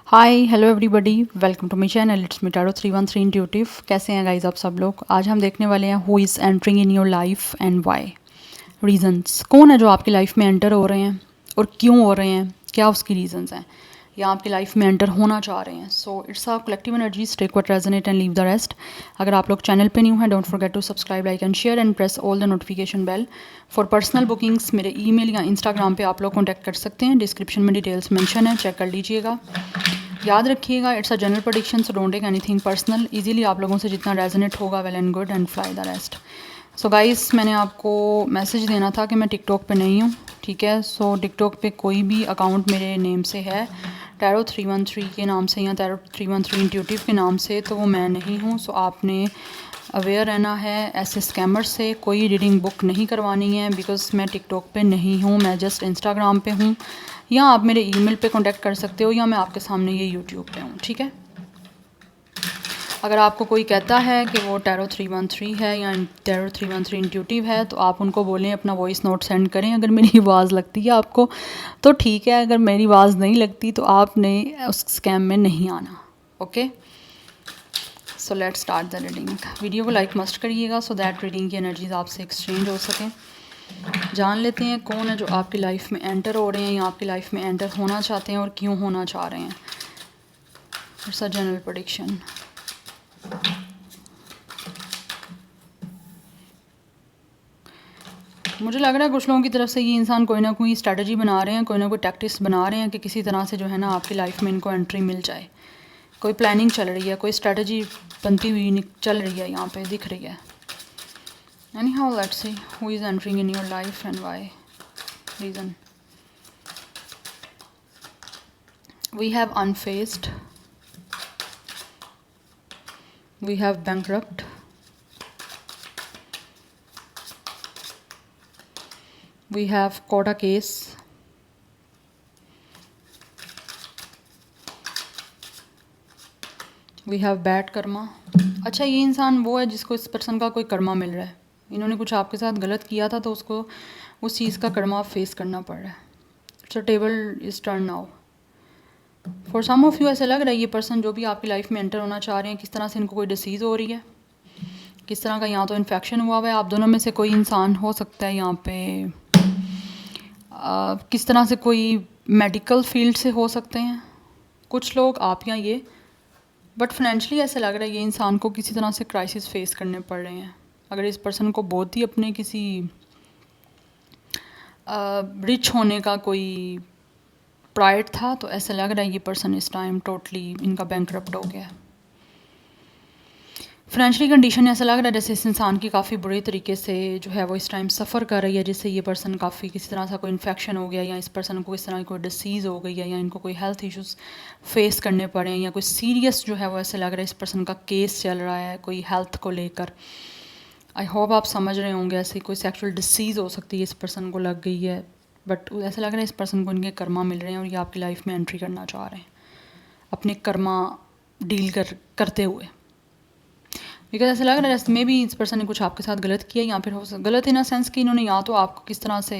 Hi hello everybody, welcome to my channel. It's me tarot 313 intuitive. कैसे हैं guys आप सब लोग? आज हम देखने वाले हैं who is entering in your life and why. Reasons, कौन है जो आपकी लाइफ में एंटर हो रहे हैं और क्यों हो रहे हैं, क्या उसकी रीजंस हैं या आपकी लाइफ में एंटर होना चाह रहे हैं। So it's a collective energies, take what resonate and leave the rest. अगर आप लोग चैनल पे न्यू हैं, don't forget to subscribe, like and share and press all the notification bell. For personal bookings मेरे ईमेल या Instagram पे आप लोग कॉन्टैक्ट कर सकते हैं। डिस्क्रिप्शन में डिटेल्स मेंशन है, चेक कर लीजिएगा। याद रखिएगा, it's a general prediction, so don't take anything personal. Easily आप लोगों से जितना रेजोनेट होगा, well and good, and fly the rest. So guys, मैंने आपको मैसेज देना था कि मैं टिकटॉक पे नहीं हूँ, ठीक है। सो टिकटॉक पे कोई भी अकाउंट मेरे नेम से है, टैरो 313 के नाम से या टैरो 313 इंट्यूटिव के नाम से, तो वो मैं नहीं हूँ। सो आपने अवेयर रहना है ऐसे स्कैमर से। कोई रीडिंग बुक नहीं करवानी है, बिकॉज मैं टिकटॉक पे नहीं हूँ, मैं जस्ट इंस्टाग्राम पे हूँ। या आप मेरे ईमेल पे कांटेक्ट कर सकते हो, या मैं आपके सामने ये यूट्यूब पे हूँ, ठीक है। अगर आपको कोई कहता है कि वो टैरो 313 है या टैरो 313 इंट्यूटिव है, तो आप उनको बोलें अपना वॉइस नोट सेंड करें। अगर मेरी आवाज़ लगती है आपको तो ठीक है, अगर मेरी आवाज़ नहीं लगती तो आपने उस स्कैम में नहीं आना, okay. So let's start the reading. Video को लाइक मस्ट करिएगा सो दैट रीडिंग की एनर्जीज आपसे एक्सचेंज हो सकें। जान लेते हैं कौन है जो आपकी लाइफ में एंटर हो रहे हैं या आपकी लाइफ में एंटर होना चाहते हैं और क्यों होना चाह रहे हैं। It's a general prediction. मुझे लग रहा है कुछ लोगों की तरफ से ये इंसान कोई ना कोई स्ट्रेटजी बना रहे हैं, कोई ना कोई टैक्टिक्स बना रहे हैं कि किसी तरह से जो है ना आपकी लाइफ में इनको एंट्री मिल जाए। कोई प्लानिंग चल रही है, कोई स्ट्रेटजी बनती हुई चल रही है, यहाँ पे दिख रही है। Anyhow, let's see who is entering in your life and why. Reason. We have unfaced. We have bankrupt. We have caught a case. We have bad karma. अच्छा, ये इंसान वो है जिसको इस पर्सन का कोई कर्मा मिल रहा है। इन्होंने कुछ आपके साथ गलत किया था तो उसको उस चीज़ का कर्मा फेस करना पड़ रहा है। It's a table is turn now. For some of you ऐसा लग रहा है ये पर्सन जो भी आपकी लाइफ में एंटर होना चाह रहे हैं, किस तरह से इनको कोई डिसीज़ हो रही है, किस तरह का यहाँ तो इन्फेक्शन हुआ हुआ है। आप दोनों में से कोई इंसान हो सकता है यहाँ पे किस तरह से कोई मेडिकल फील्ड से हो सकते हैं कुछ लोग, आप या ये। बट फाइनेंशियली ऐसा लग रहा है ये इंसान को किसी तरह से क्राइसिस फेस करने पड़ रहे हैं। अगर इस पर्सन को बहुत ही अपने किसी रिच होने का कोई प्राइड था, तो ऐसा लग रहा है ये पर्सन इस टाइम टोटली इनका बैंकरप्ट हो गया। फाइनेंशियली कंडीशन ऐसा लग रहा है जैसे इस इंसान की काफ़ी बुरी तरीके से जो है वो इस टाइम सफ़र कर रही है, जिससे ये पर्सन काफ़ी किसी तरह से कोई इन्फेक्शन हो गया या इस पर्सन को इस तरह की कोई डिसीज़ हो गई है या इनको कोई हेल्थ इश्यूज़ फेस करने पड़े हैं या कोई सीरियस जो है वो ऐसे लग रहा है इस पर्सन का केस चल रहा है कोई हेल्थ को लेकर। आई होप आप समझ रहे होंगे, ऐसी कोई सेक्शुअल डिसीज़ हो सकती है इस पर्सन को लग गई है, बट ऐसा लग रहा है इस पर्सन को इनके कर्मा मिल रहे हैं और ये आपकी लाइफ में एंट्री करना चाह रहे हैं अपने कर्मा डील करते हुए। बिकॉज ऐसा लग रहा है मे भी इस पर्सन ने कुछ आपके साथ गलत किया, या फिर हो गलत इन अ सेंस कि इन्होंने या तो आपको किस तरह से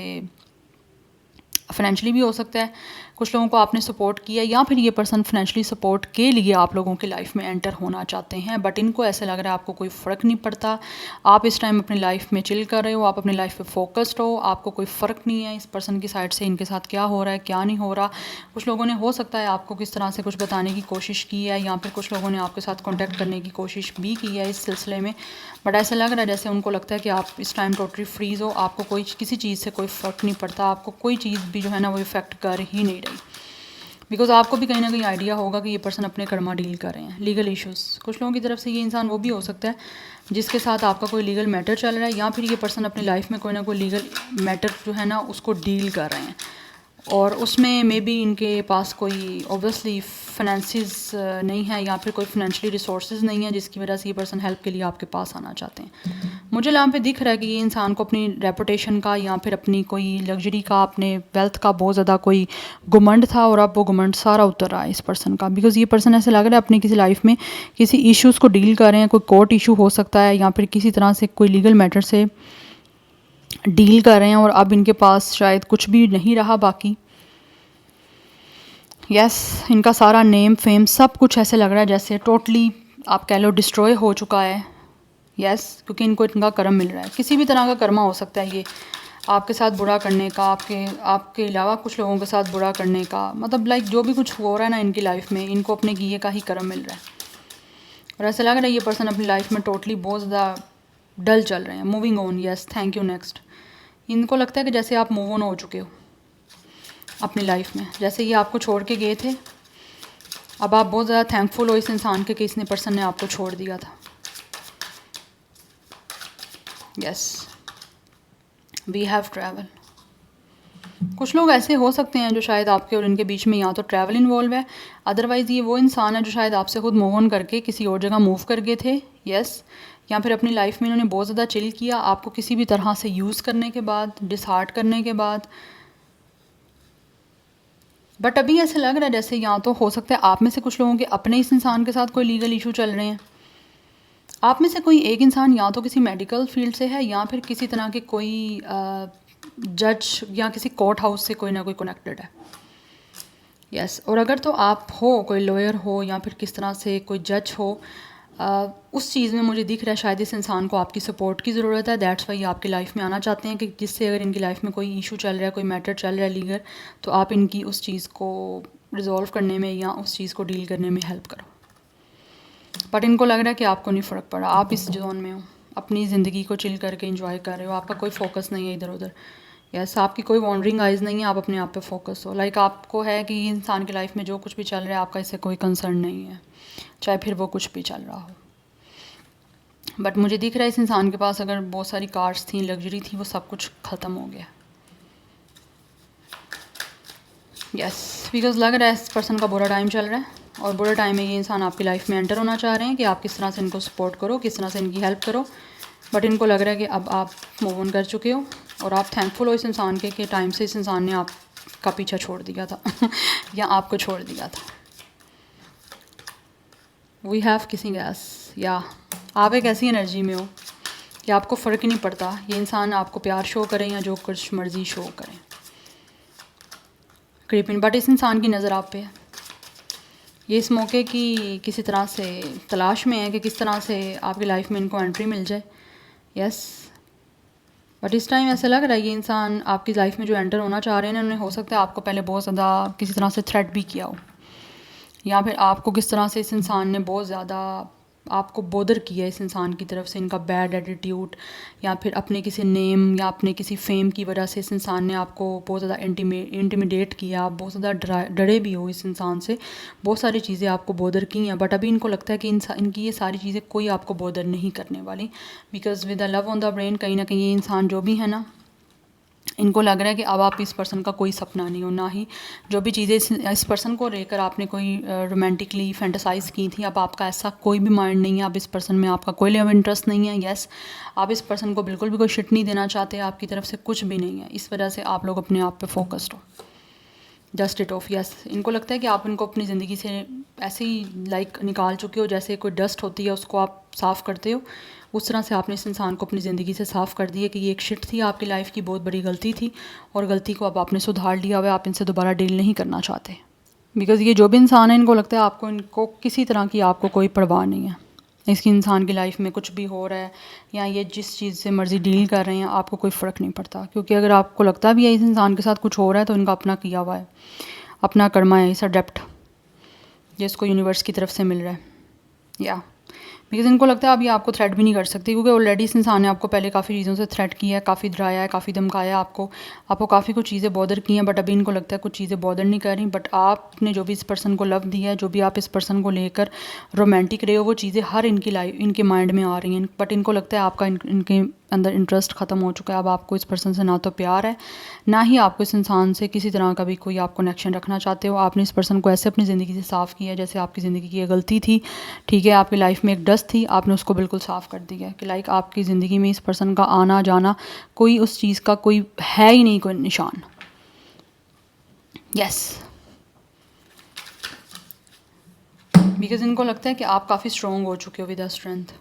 फाइनेंशियली भी हो सकता है, कुछ लोगों को आपने सपोर्ट किया, या फिर ये पर्सन फाइनेंशियली सपोर्ट के लिए आप लोगों की लाइफ में एंटर होना चाहते हैं, बट इनको ऐसा लग रहा है आपको कोई फ़र्क नहीं पड़ता। आप इस टाइम अपनी लाइफ में चिल कर रहे हो, आप अपनी लाइफ पे फोकस्ड हो, आपको कोई फ़र्क नहीं है इस पर्सन की साइड से इनके साथ क्या हो रहा है क्या नहीं हो रहा। कुछ लोगों ने हो सकता है आपको किस तरह से कुछ बताने की कोशिश की है, या फिर कुछ लोगों ने आपके साथ कॉन्टैक्ट करने की कोशिश भी की है इस सिलसिले में, बट ऐसा लग रहा है जैसे उनको लगता है कि आप इस टाइम टोटली फ्रीज हो, आपको कोई किसी चीज़ से कोई फ़र्क नहीं पड़ता, आपको कोई चीज़ भी जो है ना वो इफ़ेक्ट कर ही नहीं रही। बिकॉज आपको भी कहीं ना कहीं आइडिया होगा कि ये पर्सन अपने कर्मा डील कर रहे हैं। लीगल इश्यूज़, कुछ लोगों की तरफ से ये इंसान वो भी हो सकता है जिसके साथ आपका कोई लीगल मैटर चल रहा है, या फिर ये पर्सन अपनी लाइफ में कोई ना कोई लीगल मैटर जो है ना उसको डील कर रहे हैं, और उसमें मे बी इनके पास कोई ऑब्वियसली फाइनेंसिस नहीं है या फिर कोई फाइनेंशियली रिसोर्सेज नहीं है, जिसकी वजह से ये पर्सन हेल्प के लिए आपके पास आना चाहते हैं। मुझे यहाँ पे दिख रहा है कि ये इंसान को अपनी रेपुटेशन का या फिर अपनी कोई लग्जरी का, अपने वेल्थ का बहुत ज़्यादा कोई घुमंड था, और अब वो घुमंड सारा उतर रहा है इस पर्सन का। बिकॉज ये पर्सन ऐसे लग रहा है अपनी किसी लाइफ में किसी इश्यूज़ को डील कर रहे हैं, कोई कोर्ट इशू हो सकता है या फिर किसी तरह से कोई लीगल मैटर से डील कर रहे हैं, और अब इनके पास शायद कुछ भी नहीं रहा बाकी। यस, इनका सारा नेम फेम सब कुछ ऐसे लग रहा है जैसे टोटली आप कह लो डिस्ट्रॉय हो चुका है। यस, क्योंकि इनको इनका कर्म मिल रहा है, किसी भी तरह का कर्मा हो सकता है ये, आपके साथ बुरा करने का, आपके आपके अलावा कुछ लोगों के साथ बुरा करने का, मतलब लाइक जो भी कुछ हो रहा है ना इनकी लाइफ में, इनको अपने किए का ही कर्म मिल रहा है। और ऐसा लग रहा है ये पर्सन अपनी लाइफ में टोटली बहुत ज़्यादा डल चल रहे हैं। Moving on, yes, thank you, next. इनको लगता है कि जैसे आप मूव ऑन हो चुके हो अपनी लाइफ में, जैसे ये आपको छोड़ के गए थे, अब आप बहुत ज़्यादा थैंकफुल हो इस इंसान के कि इसने पर्सन ने आपको छोड़ दिया था। Yes, we have travel. कुछ लोग ऐसे हो सकते हैं जो शायद आपके और इनके बीच में या तो ट्रैवल इन्वॉल्व है, अदरवाइज़ ये वो इंसान है जो शायद आपसे खुद मूव ऑन करके किसी और जगह मूव कर गए थे। यस, या फिर अपनी लाइफ में इन्होंने बहुत ज़्यादा चिल किया, आपको किसी भी तरह से यूज़ करने के बाद, डिसहार्ट करने के बाद। बट अभी ऐसे लग रहा है जैसे या तो हो सकता है आप में से कुछ लोगों के अपने इस इंसान के साथ कोई लीगल इशू चल रहे हैं। आप में से कोई एक इंसान या तो किसी मेडिकल फील्ड से है या फिर किसी तरह के कोई जज या किसी कोर्ट हाउस से कोई ना कोई कनेक्टेड है। यस, और अगर तो आप हो कोई लॉयर हो या फिर किस तरह से कोई जज हो, उस चीज़ में मुझे दिख रहा है शायद इस इंसान को आपकी सपोर्ट की ज़रूरत है। दैट्स वाई आपकी लाइफ में आना चाहते हैं कि जिससे अगर इनकी लाइफ में कोई इशू चल रहा है, कोई मैटर चल रहा है लीगल, तो आप इनकी उस चीज़ को रिजॉल्व करने में या उस चीज़ को डील करने में हेल्प करो। बट इनको लग रहा है कि आपको नहीं फ़र्क पड़ा, आप इस जोन में हो, अपनी ज़िंदगी को चिल करके इंजॉय कर रहे हो, आपका कोई फोकस नहीं है इधर उधर। यस, आपकी कोई वॉन्डरिंग आइज़ नहीं है, आप अपने आप पे फोकस हो। लाइक आपको है कि इंसान की लाइफ में जो कुछ भी चल रहा है आपका इससे कोई कंसर्न नहीं है, चाहे फिर वो कुछ भी चल रहा हो। बट मुझे दिख रहा है इस इंसान के पास अगर बहुत सारी कार्स थी, लग्जरी थी, वो सब कुछ ख़त्म हो गया। यस, बिकॉज लग रहा है इस पर्सन का बुरा टाइम चल रहा है और बुरे टाइम में ये इंसान आपकी लाइफ में एंटर होना चाह रहे हैं कि आप किस तरह से इनको सपोर्ट करो, किस तरह से इनकी हेल्प करो। बट इनको लग रहा है कि अब आप मूव ऑन कर चुके हो और आप थैंकफुल हो इस इंसान के टाइम से इस इंसान ने आपका पीछा छोड़ दिया था या आपको छोड़ दिया था। वी हैव किसिंग एस, या आप एक ऐसी एनर्जी में हो कि आपको फ़र्क ही नहीं पड़ता ये इंसान आपको प्यार शो करें या जो कुछ मर्ज़ी शो करें। क्रीपिन, बट इस इंसान की नज़र आप पे है, ये इस मौके की किसी तरह से तलाश में है कि किस तरह से आपकी लाइफ में इनको एंट्री मिल जाए। यस, बट इस टाइम ऐसा लग रहा है ये इंसान आपकी लाइफ में जो एंटर होना चाह रहे हैं उन्होंने हो सकता है आपको पहले बहुत ज़्यादा किसी तरह से थ्रेट भी किया हो, या फिर आपको किस तरह से इस इंसान ने बहुत ज़्यादा आपको बोदर किया इस इंसान की तरफ से, इनका बैड एटीट्यूड या फिर अपने किसी नेम या अपने किसी फेम की वजह से इस इंसान ने आपको बहुत ज़्यादा इंटिमिडेट किया, आप बहुत ज़्यादा डरे भी हो इस इंसान से, बहुत सारी चीज़ें आपको बोदर की हैं। बट अभी इनको लगता है कि इनकी ये सारी चीज़ें कोई आपको बोदर नहीं करने वाली, because with the love on the brain कहीं ना कहीं ये इंसान जो भी है ना, इनको लग रहा है कि अब आप इस पर्सन का कोई सपना नहीं हो, ना ही जो भी चीज़ें इस पर्सन को लेकर आपने कोई रोमांटिकली फैंटेसाइज़ की थी, अब आपका ऐसा कोई भी माइंड नहीं है, अब इस पर्सन में आपका कोई लेवल इंटरेस्ट नहीं है। यस, आप इस पर्सन को बिल्कुल भी कोई शिट नहीं देना चाहते, आपकी तरफ से कुछ भी नहीं है, इस वजह से आप लोग अपने आप पे फोकस्ड हो। जस्ट इट ऑफ, यस, इनको लगता है कि आप इनको अपनी ज़िंदगी से ऐसे ही लाइक निकाल चुके हो, जैसे कोई डस्ट होती है उसको आप साफ़ करते हो, उस तरह से आपने इस इंसान को अपनी ज़िंदगी से साफ़ कर दिया कि ये एक शिट थी आपकी लाइफ की, बहुत बड़ी गलती थी और गलती को अब आपने सुधार लिया हुआ है, आप इनसे दोबारा डील नहीं करना चाहते। बिकॉज़ ये जो भी इंसान है इनको लगता है आपको इनको किसी तरह की आपको कोई परवाह नहीं है, इसकी इंसान की लाइफ में कुछ भी हो रहा है या ये जिस चीज़ से मर्ज़ी डील कर रहे हैं आपको कोई फ़र्क नहीं पड़ता, क्योंकि अगर आपको लगता भी है इस इंसान के साथ कुछ हो रहा है तो इनका अपना किया हुआ है, अपना कर्मा है, इस अडेप्ट जिसको यूनिवर्स की तरफ से मिल रहा है। या बिकॉज इनको लगता है अभी आपको थ्रेट भी नहीं कर सकती, क्योंकि ऑलरेडी इस इंसान ने आपको पहले काफ़ी चीज़ों से थ्रेट किया है, काफ़ी डराया है, काफ़ी धमकाया आपको काफ़ी कुछ चीज़ें बॉदर की हैं, बट अभी इनको लगता है कुछ चीज़ें बॉदर नहीं कर रही। बट आपने जो भी इस पर्सन को लव दिया है, जो भी आप इस पर्सन को लेकर रोमांटिक रहे हो, वो चीज़ें हर इनकी लाइफ इनके माइंड में आ रही हैं, बट इनको लगता है आपका इनके अंदर इंटरेस्ट ख़त्म हो चुका है। अब आपको इस पर्सन से ना तो प्यार है, ना ही आपको इस इंसान से किसी तरह का भी कोई आप कनेक्शन रखना चाहते हो। आपने इस पर्सन को ऐसे अपनी ज़िंदगी से साफ़ किया जैसे आपकी ज़िंदगी की गलती थी, ठीक है, आपकी लाइफ में एक डस्ट थी, आपने उसको बिल्कुल साफ़ कर दिया कि लाइक आपकी ज़िंदगी में इस पर्सन का आना जाना कोई उस चीज़ का कोई है ही नहीं, कोई निशान। यस, बिकॉज इनको लगता है कि आप काफ़ी स्ट्रॉन्ग हो चुके हो with a strength.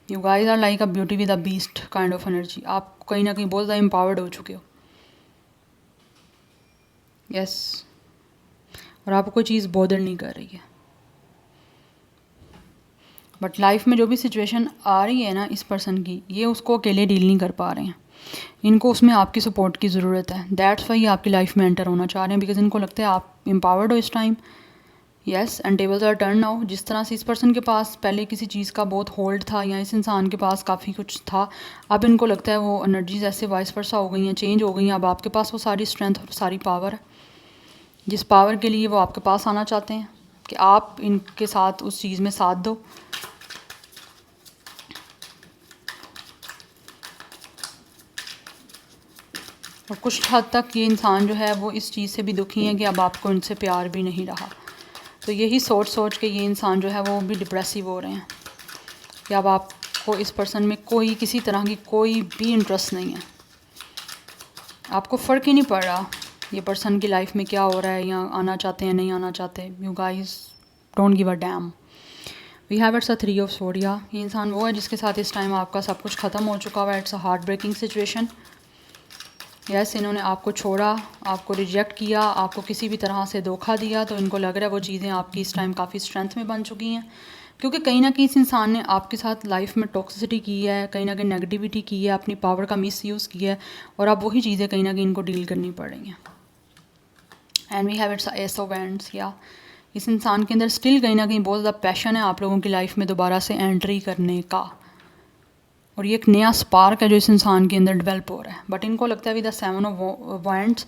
You guys are like a beauty with a beast kind of energy, आप कहीं ना कहीं बहुत ज़्यादा एम्पावर्ड हो चुके हो। यस, और आपको कोई चीज़ बॉदर नहीं कर रही है। बट लाइफ में जो भी सिचुएशन आ रही है ना इस पर्सन की, ये उसको अकेले डील नहीं कर पा रहे हैं, इनको उसमें आपकी सपोर्ट की ज़रूरत है। दैट्स वाई ये आपकी लाइफ में एंटर होना चाह रहे हैं, बिकॉज इनको लगता है आप एम्पावर्ड हो इस time. Yes, and tables are turn now. जिस तरह से इस पर्सन के पास पहले किसी चीज़ का बहुत होल्ड था या इस इंसान के पास काफ़ी कुछ था, अब इनको लगता है वो एनर्जीज ऐसे वाइस वर्सा हो गई हैं, चेंज हो गई हैं। अब आपके पास वो सारी स्ट्रेंथ और सारी पावर है, जिस पावर के लिए वो आपके पास आना चाहते हैं कि आप इनके साथ उस चीज़ में साथ दो। और कुछ हद तक ये इंसान जो है वो इस चीज़ से भी दुखी है कि अब आपको इनसे प्यार भी नहीं रहा। तो यही सोच सोच के ये इंसान जो है वो भी डिप्रेसिव हो रहे हैं कि अब आपको इस पर्सन में कोई किसी तरह की कोई भी इंटरेस्ट नहीं है। आपको फ़र्क ही नहीं पड़ रहा ये पर्सन की लाइफ में क्या हो रहा है, या आना चाहते हैं नहीं आना चाहते। You guys don't give a damn. We have it's a 3 of sword. ये इंसान वो है जिसके साथ इस टाइम आपका सब कुछ ख़त्म हो चुका हुआ है। It's a heart breaking situation. Yes, इन्होंने आपको छोड़ा, आपको रिजेक्ट किया, आपको किसी भी तरह से धोखा दिया, तो इनको लग रहा है वो चीज़ें आपकी इस टाइम काफ़ी स्ट्रेंथ में बन चुकी हैं, क्योंकि कहीं ना कहीं इस इंसान ने आपके साथ लाइफ में टॉक्सिसिटी की है, कहीं ना कहीं नेगेटिविटी की है, अपनी पावर का मिसयूज़ किया है, और अब वही चीज़ें कहीं ना कहीं इनको डील करनी पड़ रही हैं। And we have it's ace of wands. या इस इंसान के अंदर स्टिल कहीं ना कहीं बहुत ज़्यादा पैशन है आप लोगों की लाइफ में दोबारा से एंट्री करने का, और ये एक नया स्पार्क है जो इस इंसान के अंदर डेवलप हो रहा है। बट इनको लगता है विद द 7 ऑफ वैंड्स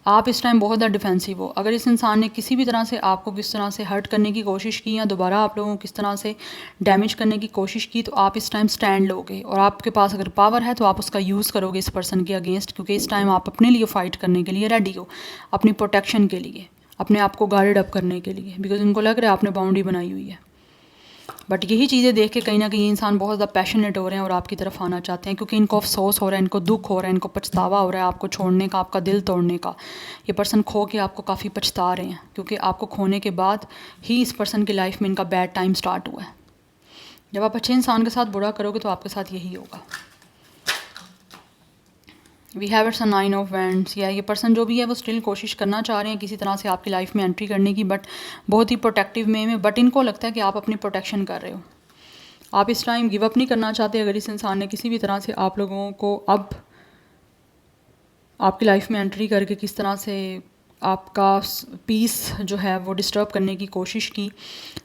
आप इस टाइम बहुत ज़्यादा डिफेंसिव हो। अगर इस इंसान ने किसी भी तरह से आपको किस तरह से हर्ट करने की कोशिश की या दोबारा आप लोगों को किस तरह से डैमेज करने की कोशिश की, तो आप इस टाइम स्टैंड लोगे, और आपके पास अगर पावर है तो आप उसका यूज़ करोगे इस पर्सन के अगेंस्ट, क्योंकि इस टाइम आप अपने लिए फ़ाइट करने के लिए रेडी हो, अपनी प्रोटेक्शन के लिए, अपने आप को गार्ड अप करने के लिए, बिकॉज इनको लग रहा है आपने बाउंड्री बनाई हुई है। बट यही चीज़ें देख के कहीं ना कहीं इंसान बहुत ज़्यादा पैशनेट हो रहे हैं और आपकी तरफ आना चाहते हैं, क्योंकि इनको अफसोस हो रहा है, इनको दुख हो रहा है, इनको पछतावा हो रहा है आपको छोड़ने का, आपका दिल तोड़ने का। ये पर्सन खो के आपको काफ़ी पछता रहे हैं, क्योंकि आपको खोने के बाद ही इस पर्सन की लाइफ में इनका बैड टाइम स्टार्ट हुआ है। जब आप अच्छे इंसान के साथ बुरा करोगे तो आपके साथ यही होगा। We have it's a 9 of wands. या ये पर्सन जो भी है वो स्टिल कोशिश करना चाह रहे हैं किसी तरह से आपकी लाइफ में एंट्री करने की, बट बहुत ही प्रोटेक्टिव में। बट इनको लगता है कि आप अपनी प्रोटेक्शन कर रहे हो, आप इस टाइम गिव अप नहीं करना चाहते। अगर इस इंसान ने किसी भी तरह से आप लोगों को अब आपकी लाइफ में एंट्री करके किस तरह से आपका पीस जो है वो डिस्टर्ब करने की कोशिश की,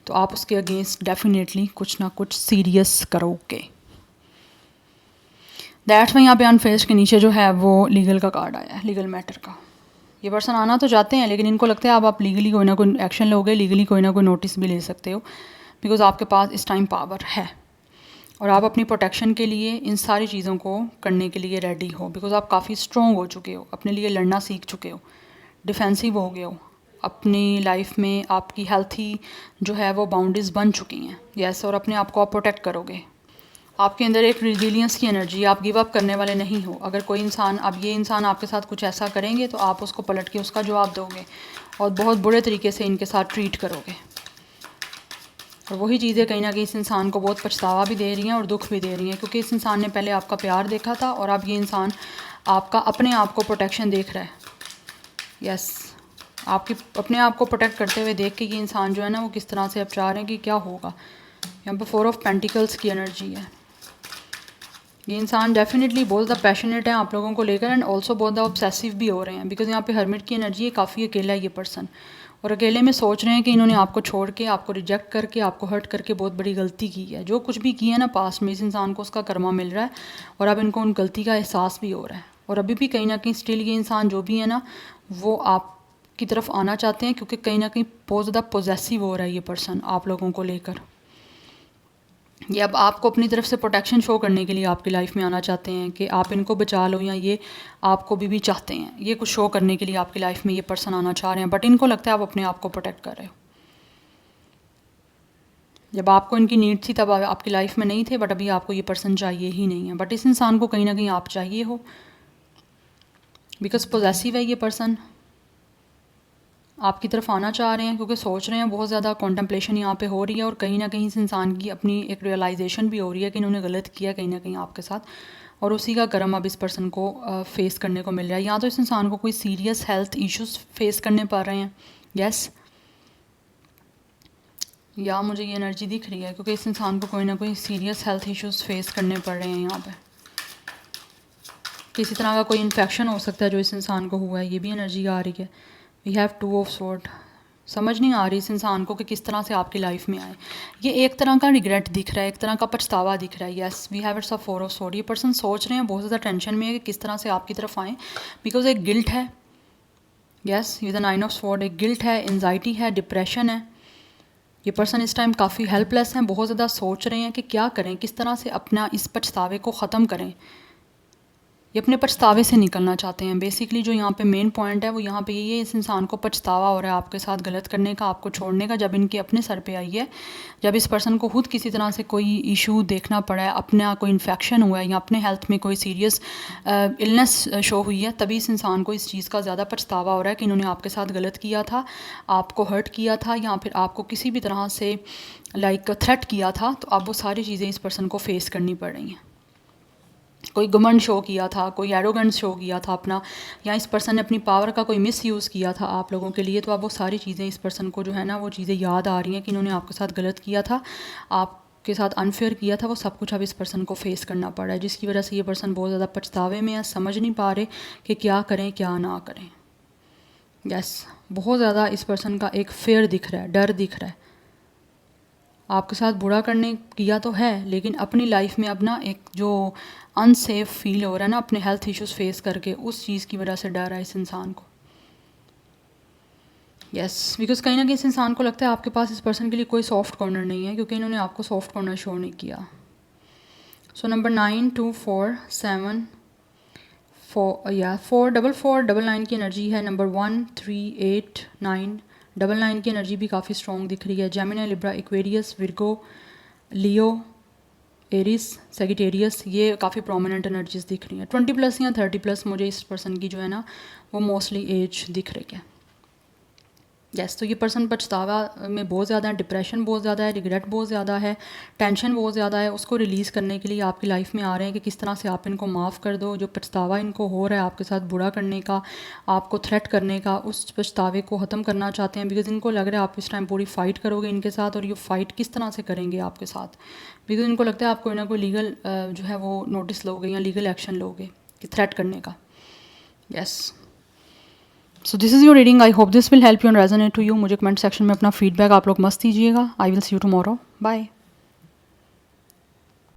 तो आप उसके अगेंस्ट डेफिनेटली कुछ ना कुछ सीरियस करोगे। दैट्स में यहाँ पे अनफेस्ड के नीचे जो है वो लीगल का कार्ड आया है, लीगल मैटर का। ये पर्सन आना तो चाहते हैं, लेकिन इनको लगता है अब आप लीगली कोई ना कोई एक्शन लोगे, लीगली कोई ना कोई नोटिस भी ले सकते हो, बिकॉज आपके पास इस टाइम पावर है, और आप अपनी प्रोटेक्शन के लिए इन सारी चीज़ों को करने के लिए रेडी हो, बिकॉज आप काफ़ी स्ट्रॉन्ग हो चुके हो, अपने लिए लड़ना सीख चुके हो, डिफेंसिव हो गए हो, अपनी लाइफ में आपकी हेल्थी जो है वो बाउंड्रीज बन चुकी हैं। यस, और अपने आप को आप प्रोटेक्ट करोगे। आपके अंदर एक रिजिलियंस की एनर्जी, आप गिव अप करने वाले नहीं हो। अगर कोई इंसान, अब ये इंसान आपके साथ कुछ ऐसा करेंगे तो आप उसको पलट के उसका जवाब दोगे और बहुत बुरे तरीके से इनके साथ ट्रीट करोगे। और वही चीज़ें कहीं ना कहीं इस इंसान को बहुत पछतावा भी दे रही हैं और दुख भी दे रही हैं, क्योंकि इस इंसान ने पहले आपका प्यार देखा था और अब ये इंसान आपका अपने आप को प्रोटेक्शन देख रहा है। यस, आपकी अपने आप को प्रोटेक्ट करते हुए देख के ये इंसान जो है ना वो किस तरह से अब चाह रहे हैं कि क्या होगा। यहाँ पर 4 ऑफ पेंटिकल्स की एनर्जी है। ये इंसान डेफिनेटली बहुत ज़्यादा पैशनेट है आप लोगों को लेकर, एंड ऑल्सो बहुत ज़्यादा ऑब्सेसिव भी हो रहे हैं, बिकॉज यहाँ पे हर्मिट की एनर्जी है, काफ़ी अकेला है ये पर्सन, और अकेले में सोच रहे हैं कि इन्होंने आपको छोड़ के, आपको रिजेक्ट करके, आपको हर्ट करके बहुत बड़ी गलती की है। जो कुछ भी किया है ना पास्ट में, इस इंसान को उसका कर्मा मिल रहा है, और अब इनको उन गलती का एहसास भी हो रहा है। और अभी भी कहीं ना कहीं स्टिल ये इंसान जो भी है ना वो आपकी तरफ आना चाहते हैं, क्योंकि कहीं ना कहीं बहुत ज़्यादा पोजेसिव हो रहा है ये पर्सन आप लोगों को लेकर। ये अब आपको अपनी तरफ से प्रोटेक्शन शो करने के लिए आपकी लाइफ में आना चाहते हैं कि आप इनको बचा लो, या ये आपको भी चाहते हैं, ये कुछ शो करने के लिए आपकी लाइफ में ये पर्सन आना चाह रहे हैं। बट इनको लगता है आप अपने आप को प्रोटेक्ट कर रहे हो। जब आपको इनकी नीड थी तब आपकी लाइफ में नहीं थे, बट अभी आपको ये पर्सन चाहिए ही नहीं है। बट इस इंसान को कहीं ना कहीं आप चाहिए हो, बिकॉज पोजेसिव है ये पर्सन, आपकी तरफ आना चाह रहे हैं, क्योंकि सोच रहे हैं, बहुत ज़्यादा कॉन्टम्पलेशन यहाँ पे हो रही है, और कहीं ना कहीं इस इंसान की अपनी एक रियलाइजेशन भी हो रही है कि इन्होंने गलत किया कहीं ना कहीं आपके साथ, और उसी का कर्म अब इस पर्सन को फेस करने को मिल रहा है। या तो इस इंसान को कोई सीरियस हेल्थ इश्यूज फेस करने पड़ रहे हैं, यस, या मुझे ये एनर्जी दिख रही है क्योंकि इस इंसान को कोई ना कोई सीरियस हेल्थ इश्यूज फेस करने पड़ रहे हैं। यहाँ पे किसी तरह का कोई इन्फेक्शन हो सकता है जो इस इंसान को हुआ है, ये भी एनर्जी आ रही है। We have 2 of sword. समझ नहीं आ रही इस इंसान को कि किस तरह से आपकी लाइफ में आए। ये एक तरह का रिग्रेट दिख रहा है, एक तरह का पछतावा दिख रहा है। Yes, we have it's a 4 of sword. ये पर्सन सोच रहे हैं, बहुत ज़्यादा टेंशन में है कि किस तरह से आपकी तरफ आएँ, बिकॉज एक गिल्ट है। यस, ये द 9 ऑफ स्वॉर्ड, एक गिल्ट है, एंजाइटी है, डिप्रेशन है। ये पर्सन इस टाइम काफ़ी हेल्पलेस हैं, बहुत ज़्यादा सोच रहे हैं कि क्या करें, किस तरह से अपना इस पछतावे को ख़त्म करें। ये अपने पछतावे से निकलना चाहते हैं। बेसिकली जो यहाँ पे मेन पॉइंट है वो यहाँ पे ये इस इंसान को पछतावा हो रहा है आपके साथ गलत करने का, आपको छोड़ने का, जब इनके अपने सर पे आई है, जब इस पर्सन को खुद किसी तरह से कोई इशू देखना पड़ा है, अपना कोई इन्फेक्शन हुआ है या अपने हेल्थ में कोई सीरियस इलनेस शो हुई है, तभी इस इंसान को इस चीज़ का ज़्यादा पछतावा हो रहा है कि इन्होंने आपके साथ गलत किया था, आपको हर्ट किया था, या फिर आपको किसी भी तरह से लाइक थ्रेट किया था। तो अब वो सारी चीज़ें इस पर्सन को फेस करनी पड़ रही हैं। कोई घमंड शो किया था, कोई एरोगेंस शो किया था अपना, या इस पर्सन ने अपनी पावर का कोई मिसयूज़ किया था आप लोगों के लिए। तो अब वो सारी चीज़ें इस पर्सन को जो है ना वो चीज़ें याद आ रही हैं कि इन्होंने आपके साथ गलत किया था, आपके साथ अनफेयर किया था। वो सब कुछ अब इस पर्सन को फेस करना पड़ा है, जिसकी वजह से ये पर्सन बहुत ज़्यादा पछतावे में है, समझ नहीं पा रहे कि क्या करें क्या ना करें। यस, बहुत ज़्यादा इस पर्सन का एक फेयर दिख रहा है, डर दिख रहा है। आपके साथ बुरा करने किया तो है, लेकिन अपनी लाइफ में अब ना एक जो अनसेफ फील हो रहा है ना अपने हेल्थ इश्यूज फेस करके, उस चीज़ की वजह से डर है इस इंसान को। यस, बिकॉज कहीं ना कहीं इस इंसान को लगता है आपके पास इस पर्सन के लिए कोई सॉफ्ट कॉर्नर नहीं है, क्योंकि इन्होंने आपको सॉफ्ट कॉर्नर शो नहीं किया। सो नंबर 9 2 4 7 4 या 4 4 4 9 9 की एनर्जी है। नंबर 1 3 8 9 9 9 की एनर्जी भी काफ़ी स्ट्रॉन्ग दिख रही है। जेमिनी, लिब्रा, एक्वेरियस, विर्गो, लियो, एरिस, सेगिटेरियस, ये काफ़ी प्रोमिनेंट एनर्जीज दिख रही हैं। 20+ या 30+ मुझे इस पर्सन की जो है ना वो मोस्टली एज दिख रही है। यस, तो ये पर्सन पछतावा में बहुत ज़्यादा है, डिप्रेशन बहुत ज़्यादा है, रिग्रेट बहुत ज़्यादा है, टेंशन बहुत ज़्यादा है। उसको रिलीज़ करने के लिए आपकी लाइफ में आ रहे हैं कि किस तरह से आप इनको माफ़ कर दो। जो पछतावा इनको हो रहा है आपके साथ बुरा करने का, आपको थ्रेट करने का, उस पछतावे को ख़त्म करना चाहते हैं। बिकॉज इनको लग रहा है आप इस टाइम पूरी फ़ाइट करोगे इनके साथ, और ये फ़ाइट किस तरह से करेंगे आपके साथ, बिकॉज इनको लगता है आप कोई ना कोई लीगल जो है वो नोटिस लोगे या लीगल एक्शन लोगे कि थ्रेट करने का। Yes, so this is your reading. I hope this will help you and resonate to you. मुझे कमेंट सेक्शन में अपना फीडबैक आप लोग मस्त दीजिएगा। I will see you tomorrow. Bye.